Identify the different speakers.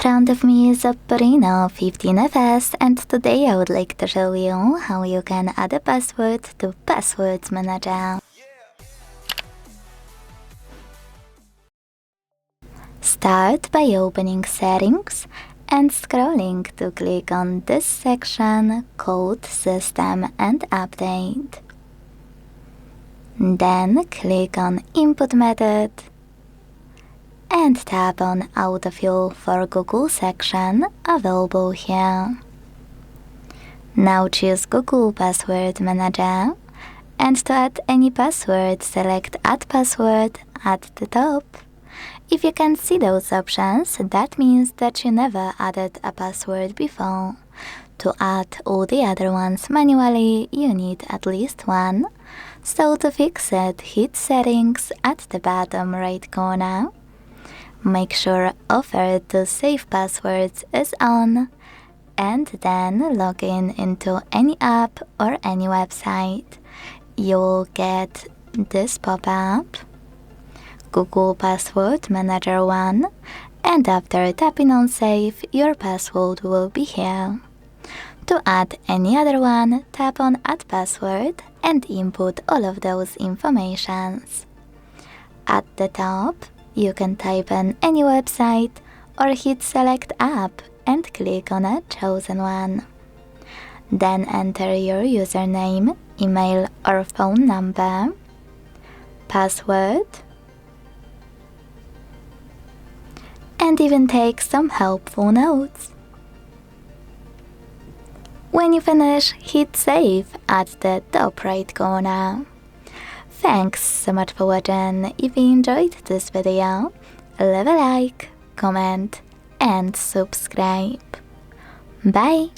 Speaker 1: front of me is OPPO Reno15 FS, and today I would like to show you how you can add a password to Passwords Manager. Start by opening Settings and scrolling to click on this section called System and Update. Then click on Input Method and tap on Autofill for Google section available here. Now choose Google Password Manager, and to add any password select Add Password at the top. If you can't see those options, that means that you never added a password before. To add all the other ones manually, you need at least one. So to fix it, hit Settings at the bottom right corner. Make sure Offer to Save Passwords is on, and then log in into any app or any website. You will get this pop-up, Google Password Manager 1, and after tapping on Save, your password will be here. To add any other one, tap on Add Password and input all of those informations. At the top, you can type in any website or hit Select App and click on a chosen one. Then enter your username, email or phone number, password, and even take some helpful notes. When you finish, hit Save at the top right corner. Thanks so much for watching. If you enjoyed this video, leave a like, comment and subscribe. Bye!